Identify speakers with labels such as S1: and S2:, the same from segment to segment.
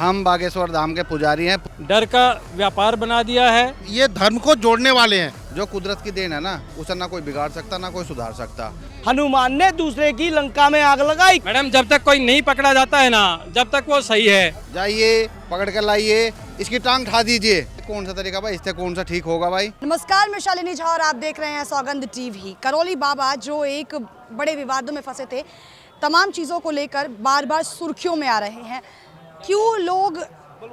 S1: हम बागेश्वर धाम के पुजारी हैं।
S2: डर का व्यापार बना दिया है।
S3: ये धर्म को जोड़ने वाले हैं।
S1: जो कुदरत की देन है ना, उसे ना कोई बिगाड़ सकता ना कोई सुधार सकता।
S4: हनुमान ने दूसरे की लंका में आग लगाई।
S2: मैडम, जब तक कोई नहीं पकड़ा जाता है ना, जब तक वो सही है।
S1: जाइए पकड़ के लाइए, इसकी टांग उठा दीजिए। कौन सा तरीका भाई, इससे कौन सा ठीक होगा भाई?
S5: नमस्कार, मैं शालिनी झा और आप देख रहे हैं सौगंध टीवी। करौली बाबा जो एक बड़े विवादों में फंसे थे, तमाम चीज़ों को लेकर बार बार सुर्खियों में आ रहे हैं। क्यों लोग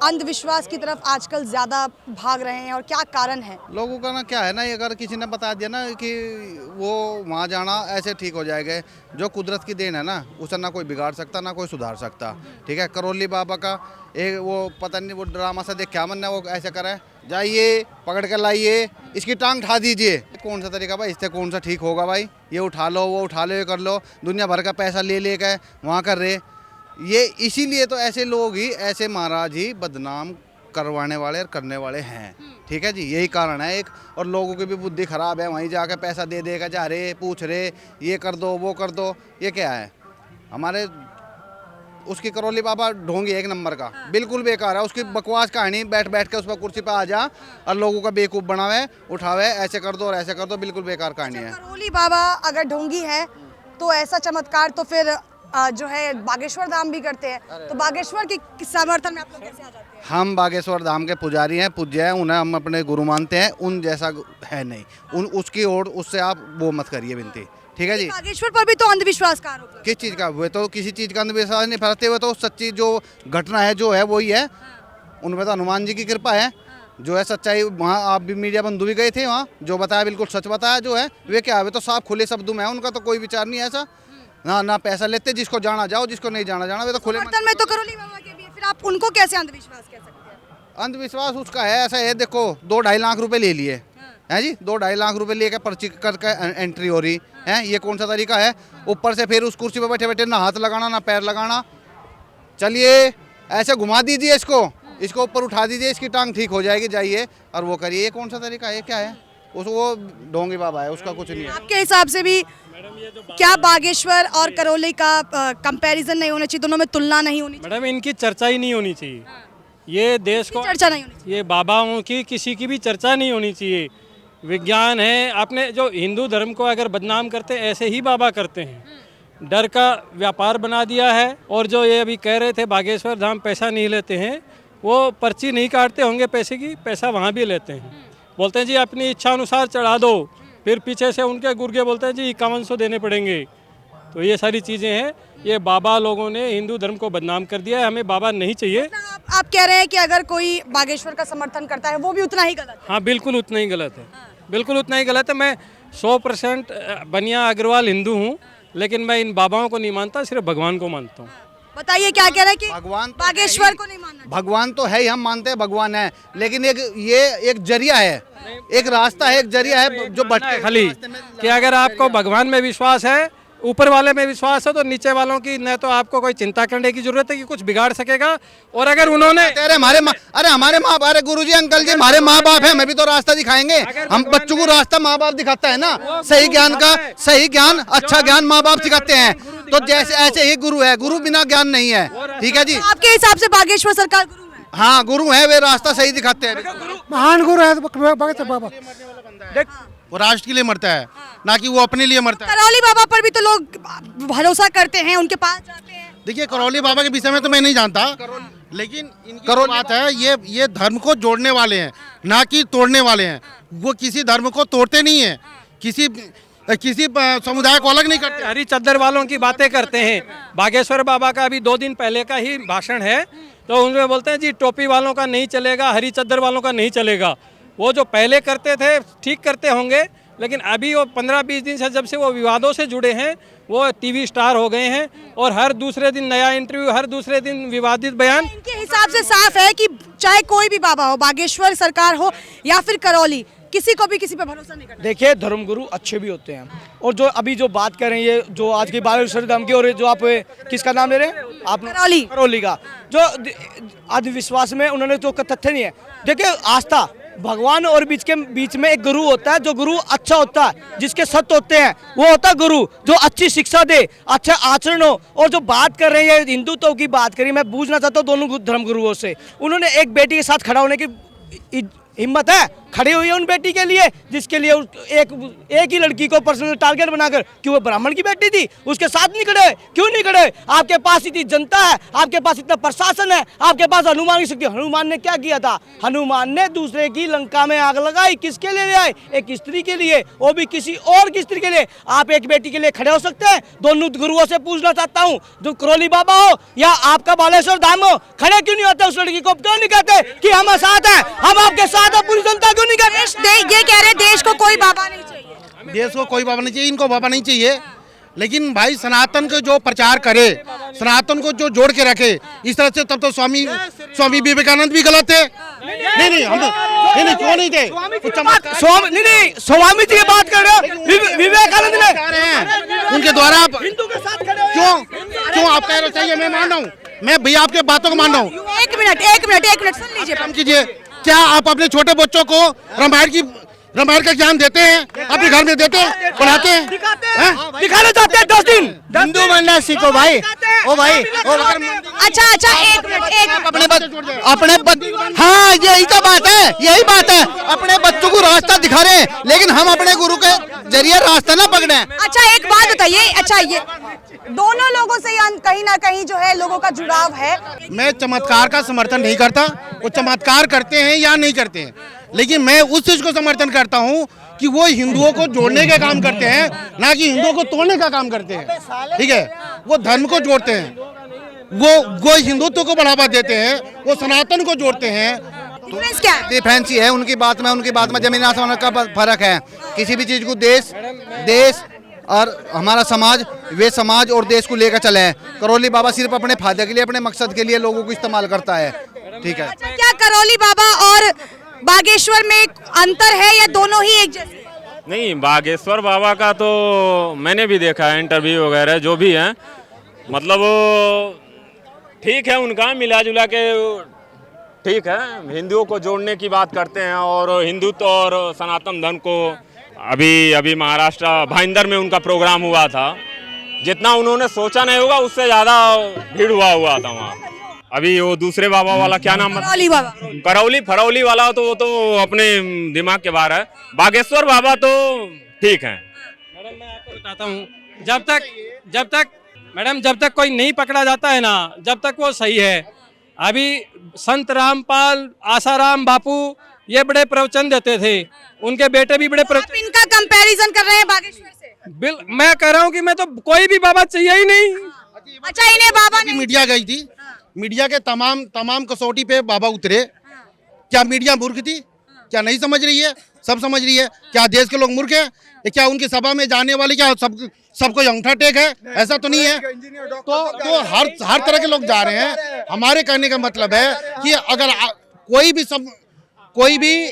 S5: अंधविश्वास की तरफ आजकल ज़्यादा भाग रहे हैं और क्या कारण है?
S1: लोगों का ना क्या है ना, अगर किसी ने बता दिया ना कि वो वहाँ जाना ऐसे ठीक हो जाएगा, जो कुदरत की देन है ना, उसे ना कोई बिगाड़ सकता ना कोई सुधार सकता। ठीक है, करौली बाबा का एक वो पता नहीं वो ड्रामा सा देख क्या मन है, वो ऐसे करे, जाइए पकड़ के लाइए, इसकी टांग उठा दीजिए। कौन सा तरीका भाई, इससे कौन सा ठीक होगा भाई? ये उठा लो, वो उठा लो, ये कर लो, दुनिया भर का पैसा ले के वहाँ कर रहे। ये इसीलिए तो ऐसे लोग ही, ऐसे महाराज ही बदनाम करवाने वाले और करने वाले हैं। ठीक है जी, यही कारण है एक। और लोगों की भी बुद्धि खराब है, वहीं जाकर पैसा दे देगा, जा रहे पूछ रहे, ये कर दो वो कर दो। ये क्या है? हमारे उसकी करौली बाबा ढोंगी एक नंबर का, बिल्कुल बेकार है। उसकी बकवास कहानी, बैठ बैठ के उस पर कुर्सी पर आ जा और लोगों का बेवकूफ़ बनावे, उठावे, ऐसे कर दो और ऐसे कर दो, बिल्कुल बेकार कहानी है।
S5: करौली बाबा अगर ढोंगी है तो ऐसा चमत्कार तो फिर जो है बागेश्वर धाम भी करते हैं। तो बागेश्वर के समर्थन में आप लोग कैसे आ जाते हैं?
S1: हम बागेश्वर धाम के पुजारी हैं, पूज्य हैं, उन्हें हम अपने गुरु मानते हैं। उन जैसा है नहीं, उसकी ओर उससे आप वो मत करिए विनती। ठीक है जी।
S5: बागेश्वर पर भी तो अंधविश्वास का आरोप है।
S1: किस चीज़ का? वे तो किसी चीज़ का अंधविश्वास नहीं फैलाते हुए, तो सच्ची जो घटना है जो है वही है। उनमें तो हनुमान जी की कृपा है, जो है सच्चाई। वहाँ आप भी मीडिया बंधु भी गए थे, वहाँ जो बताया बिल्कुल सच बताया जो है। वे क्या है, तो साफ खुले शब्दों में है, उनका तो कोई विचार नहीं है ऐसा ना पैसा लेते। जिसको जाना जाओ, जिसको नहीं जाना जाना। वे तो खुले
S5: समर्थन में तो करौली बाबा के भी है, फिर आप उनको कैसे अंधविश्वास कह सकते हैं?
S1: अंधविश्वास उसका है ऐसा है। देखो 2-2.5 लाख रुपए ले लिए हैं जी, 2-2.5 लाख रुपए लेकर पर्ची करके एंट्री हो रही है। ये कौन सा तरीका है? ऊपर से फिर उस कुर्सी पर बैठे बैठे ना हाथ लगाना ना पैर लगाना। चलिए ऐसे घुमा दीजिए, इसको ऊपर उठा दीजिए, इसकी टांग ठीक हो जाएगी, जाइए और वो करिए। ये कौन सा तरीका है? क्या है? वो ढोंगी बाबा है, उसका कुछ नहीं है।
S5: आपके हिसाब से भी क्या बागेश्वर और करौली का कंपैरिजन नहीं होना चाहिए, दोनों में तुलना नहीं होनी चाहिए?
S2: मैडम, इनकी चर्चा ही नहीं होनी चाहिए। ये देश को
S5: चर्चा नहीं होनी चाहिए।
S2: ये बाबाओं की किसी की भी चर्चा नहीं होनी चाहिए। विज्ञान है, आपने जो हिंदू धर्म को अगर बदनाम करते हैं, ऐसे ही बाबा करते हैं। डर का व्यापार बना दिया है। और जो ये अभी कह रहे थे बागेश्वर धाम पैसा नहीं लेते हैं, वो पर्ची नहीं काटते होंगे पैसे की, पैसा वहाँ भी लेते हैं। बोलते हैं जी अपनी इच्छा अनुसार चढ़ा दो, फिर पीछे से उनके गुर्गे बोलते हैं जी 5100 देने पड़ेंगे। तो ये सारी चीज़ें हैं। ये बाबा लोगों ने हिंदू धर्म को बदनाम कर दिया है। हमें बाबा नहीं चाहिए।
S5: आप कह रहे हैं कि अगर कोई बागेश्वर का समर्थन करता है वो भी उतना ही गलत है?
S2: हाँ, बिल्कुल उतना ही गलत है। बिल्कुल उतना ही गलत है। मैं 100% बनिया अग्रवाल हिंदू हूँ, लेकिन मैं इन बाबाओं को नहीं मानता, सिर्फ भगवान को मानता हूँ।
S5: बताइए क्या कह रहे हैं कि
S1: भगवान तो
S5: बागेश्वर को नहीं मानना?
S1: भगवान तो है ही, हम मानते हैं भगवान है, लेकिन ये एक जरिया है, एक रास्ता है, एक जरिया है जो भटके
S2: खाली कि अगर आपको भगवान में विश्वास है, ऊपर वाले में विश्वास है, तो नीचे वालों की न तो आपको कोई चिंता करने की जरूरत है कि कुछ बिगाड़ सकेगा। और अगर उन्होंने
S1: हमारे माँ, अरे गुरुजी अंकल जी हमारे माँ बाप हैं, हमें भी तो रास्ता दिखाएंगे। हम बच्चों को रास्ता माँ बाप दिखाता है ना, सही ज्ञान का, सही ज्ञान, अच्छा ज्ञान माँ बाप सिखाते हैं। तो जैसे ऐसे ही गुरु है, गुरु बिना ज्ञान नहीं है। ठीक है जी।
S5: आपके हिसाब से बागेश्वर सरकार गुरु है?
S1: हाँ गुरु है, वे रास्ता सही दिखाते हैं।
S3: महान गुरु है बाबा। वो राष्ट्र के लिए मरता है, ना कि वो अपने लिए मरता है।
S5: करौली बाबा पर भी तो लोग भरोसा करते हैं, उनके पास जाते हैं।
S3: देखिए करौली बाबा के विषय में तो मैं नहीं जानता, लेकिन इनकी जो बात है, ये धर्म को जोड़ने वाले हैं, ना कि तोड़ने वाले हैं। वो किसी धर्म को तोड़ते नहीं है, किसी समुदाय को अलग नहीं करते।
S2: हरी चद्दर वालों की बातें करते हैं। बागेश्वर बाबा का अभी 2 दिन पहले का ही भाषण है, तो उनमें बोलते हैं जी टोपी वालों का नहीं चलेगा, हरी चद्दर वालों का नहीं चलेगा। वो जो पहले करते थे ठीक करते होंगे, लेकिन अभी वो 15-20 दिन से जब से वो विवादों से जुड़े हैं, वो टीवी स्टार हो गए हैं और हर दूसरे दिन नया इंटरव्यू, हर दूसरे दिन विवादित बयान।
S5: इनके हिसाब से साफ है कि चाहे कोई भी बाबा हो, बागेश्वर सरकार हो या फिर करौली, किसी को भी किसी पे भरोसा नहीं करना।
S4: देखिए धर्मगुरु अच्छे भी होते हैं, और जो अभी जो बात कर रहे हैं, ये जो आज की बागेश्वर धाम की, और जो आप किसका नाम ले रहे हैं आप? करौली का जो अंधविश्वास में उन्होंने जो तथ्य नहीं है। देखिए आस्था, भगवान और बीच में एक गुरु होता है, जो गुरु अच्छा होता है, जिसके सत्य होते हैं, वो होता है गुरु, जो अच्छी शिक्षा दे, अच्छा आचरण हो। और जो बात कर रहे हैं हिंदुत्व की बात करी, मैं पूछना चाहता हूँ दोनों धर्म गुरुओं से, उन्होंने एक बेटी के साथ खड़ा होने की हिम्मत है? खड़ी हुई है उन बेटी के लिए जिसके लिए एक ही लड़की को पर्सनल टारगेट बनाकर, कि वो ब्राह्मण की बेटी थी, उसके साथ नहीं खड़े? क्यों नहीं खड़े? आपके पास इतनी जनता है, आपके पास इतना प्रशासन है, आपके पास हनुमान की शक्ति। हनुमान ने क्या किया था? हनुमान ने दूसरे की लंका में आग लगाई, किसके लिए आए? एक स्त्री के लिए, वो भी किसी और की स्त्री के लिए। आप एक बेटी के लिए खड़े हो सकते हैं? दोनों गुरुओं से पूछना चाहता हूँ, जो करौली बाबा हो या आपका बालेश्वर धाम हो, खड़े क्यों नहीं होते उस लड़की को? क्यों नहीं कहते कि हम साथ हैं, हम आपके साथ हैं? पूरी जनता क्यों नहीं कहते?
S5: ये कह रहे देश को कोई बाबा नहीं चाहिए।
S3: देश को कोई बाबा नहीं चाहिए, इनको बाबा नहीं चाहिए, लेकिन भाई सनातन को जो प्रचार करे, सनातन को जो जोड़ के रखे इस तरह से, तब तो स्वामी विवेकानंद भी गलत है। नहीं हम नहीं क्यों नहीं थे?
S4: स्वामी जी की बात कर रहे हो, विवेकानंद ने
S3: उनके द्वारा आप क्यों आप कह रहे चाहिए? मैं मान रहा हूँ, मैं भैया आपके बातों को मान रहा हूँ।
S5: एक मिनट सुन लीजिए।
S3: काम कीजिए, क्या आप अपने छोटे बच्चों को रामायण का ज्ञान देते हैं? अपने घर में देते हैं, पढ़ाते हैं?
S4: दिखाने जाते हैं 10 दिन
S3: हिंदू बनना सीखो भाई। ओ भाई
S5: अच्छा एक मिनट,
S1: हाँ यही तो बात है, अपने बच्चों को रास्ता दिखा रहे हैं, लेकिन हम अपने गुरु के जरिए रास्ता ना पकड़े।
S5: अच्छा एक बात बताइए, अच्छा ये दोनों लोगों से कहीं ना कहीं जो है लोगों का जुड़ाव है।
S3: मैं चमत्कार का समर्थन नहीं करता, वो चमत्कार करते हैं या नहीं करते हैं, लेकिन मैं उस चीज को समर्थन करता हूँ कि वो हिंदुओं को जोड़ने का काम करते हैं, ना कि हिंदुओं को तोड़ने का काम करते हैं। ठीक है, वो धर्म को जोड़ते हैं, वो हिंदुत्व को बढ़ावा देते हैं, वो सनातन को जोड़ते हैं।
S5: डिफरेंस क्या है?
S1: डिफरेंस ये है, उनकी बात में जमीन आसमान का फर्क है। किसी भी चीज को देश और हमारा समाज, वे समाज और देश को लेकर चले हैं। करौली बाबा सिर्फ अपने फायदे के लिए, अपने मकसद के लिए लोगों को इस्तेमाल करता है। ठीक है,
S5: अच्छा क्या करौली बाबा और बागेश्वर में अंतर है या दोनों ही एक जैसे?
S6: नहीं, बागेश्वर बाबा का तो मैंने भी देखा है, इंटरव्यू वगैरह जो भी है, मतलब ठीक है, उनका मिला जुला के ठीक है, हिंदुओं को जोड़ने की बात करते हैं और हिंदुत्व और सनातन धर्म को। अभी महाराष्ट्र भाईंदर में उनका प्रोग्राम हुआ था, जितना उन्होंने सोचा नहीं होगा उससे ज़्यादा भीड़ हुआ था वहाँ। अभी वो दूसरे बाबा वाला क्या नाम?
S5: करौली बाबा,
S6: फरौली वाला तो वो तो अपने दिमाग के बाहर है। बागेश्वर बाबा तो ठीक है।
S2: मैडम मैं आपको बताता हूँ, जब तक कोई नहीं पकड़ा जाता है ना, जब तक वो सही है। अभी संत रामपाल, आसाराम बापू ये बड़े प्रवचन देते थे, उनके बेटे भी बड़े
S5: आप इनका कंपैरिजन कर रहे हैं बागेश्वर से?
S2: मैं कह रहा हूँ कि मैं तो कोई भी बाबा चाहिए ही नहीं।
S5: अच्छा इन्हें बाबा नहीं?
S3: मीडिया गई थी, मीडिया के तमाम कसौटी पे बाबा उतरे। क्या मीडिया मूर्ख थी? क्या नहीं समझ रही है? सब समझ रही है। क्या देश के लोग मूर्ख है? क्या उनकी सभा में जाने वाले क्या सबको अंगूठा टेक है? ऐसा तो नहीं है। तो हर तरह के लोग जा रहे हैं। हमारे कहने का मतलब है कि अगर कोई भी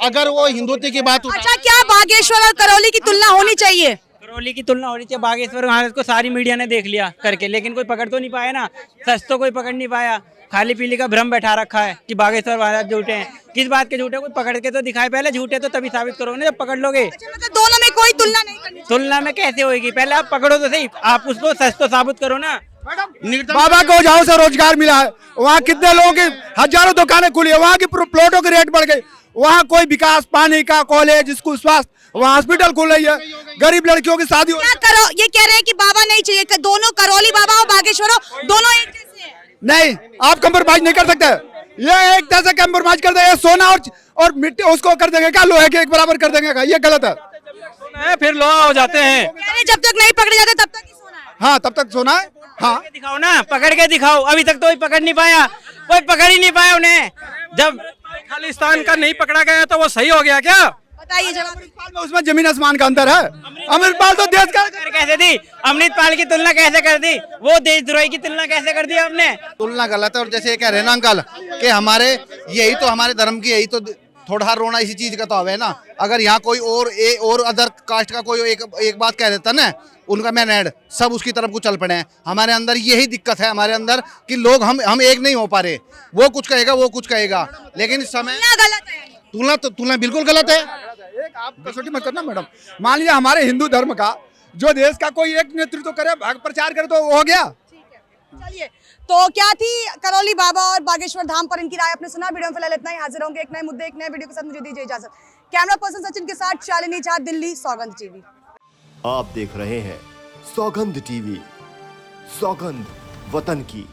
S3: अगर वो हिंदुत्व की बात
S5: अच्छा क्या बागेश्वर और करौली की तुलना होनी चाहिए?
S7: करौली की तुलना होनी चाहिए। बागेश्वर महाराज को सारी मीडिया ने देख लिया करके, लेकिन कोई पकड़ तो नहीं पाया ना, सच तो कोई पकड़ नहीं पाया। खाली पीली का भ्रम बैठा रखा है कि बागेश्वर महाराज झूठे हैं। किस बात के झूठे? कोई पकड़ के तो दिखाए, पहले झूठे तो तभी साबित करोगे ना जब पकड़ लोगे।
S5: अच्छा, मतलब दोनों में कोई तुलना नहीं करनी?
S7: तुलना में कैसे होगी? पहले आप पकड़ो तो सही, आप उसको सच तो साबित करो ना।
S4: बाबा को जहाँ से रोजगार मिला है, वहाँ कितने लोगों की हजारों दुकानें खुली है, वहाँ की प्लॉटों के रेट बढ़ गए, वहाँ कोई विकास, पानी का, कॉलेज, स्कूल, स्वास्थ्य, वहाँ हॉस्पिटल खुल रही है, गरीब लड़कियों की शादी।
S5: क्या करो ये कह रहे हैं कि बाबा नहीं चाहिए, दोनों करौली बाबा और बागेश्वर दोनों एक जैसे हैं?
S4: नहीं, आप कंप्रोमाइज नहीं कर सकते। ये एक जैसे कंप्रोमाइज कर देंगे, सोना और मिट्टी उसको कर देंगे क्या, लोहे के एक बराबर कर देंगे क्या? ये गलत है।
S2: फिर लोहा हो जाते हैं।
S5: जब तक नहीं पकड़े जाते तब तक ही सोना है।
S4: हाँ, तब तक सोना है। हाँ,
S7: दिखाओ ना, पकड़ के दिखाओ। अभी तक तो कोई पकड़ नहीं पाया, कोई पकड़ ही नहीं पाया उन्हें। जब
S2: खालिस्तान का नहीं पकड़ा गया तो वो सही हो गया क्या?
S5: बताइए जवाब।
S4: उसमें जमीन आसमान का अंतर है। अमृतपाल तो देश का
S7: कैसे दी? अमृतपाल की तुलना कैसे कर दी? वो देशद्रोही की तुलना कैसे कर दी आपने?
S1: तुलना गलत है। और जैसे ये कह रहे हैं ना अंकल कि यही तो हमारे धर्म की, यही तो थोड़ा रोना इसी चीज का तो है ना। अगर यहाँ कोई और अदर कास्ट का कोई एक बात कह देता ना, उनका मैन ऐड सब उसकी तरफ को चल पड़े हैं। हमारे अंदर यही दिक्कत है, हमारे अंदर कि लोग हम एक नहीं हो पा रहे। वो कुछ कहेगा, वो कुछ कहेगा, लेकिन समय
S5: गलत है।
S3: तुलना बिल्कुल गलत है।
S8: एक आप कसौटी मत करना मैडम। मान लिया हमारे हिंदू धर्म का जो देश का कोई एक नेतृत्व करे, प्रचार करे तो हो गया।
S5: चलिए, तो क्या थी करौली बाबा और बागेश्वर धाम पर इनकी राय, आपने सुना। वीडियो में फिलहाल इतना ही। हाजिर होंगे एक नए मुद्दे, एक नए वीडियो के साथ। मुझे दीजिए इजाजत। कैमरा पर्सन सचिन के साथ शालिनी झा, दिल्ली, सौगंध टीवी।
S9: आप देख रहे हैं सौगंध टीवी, सौगंध वतन की।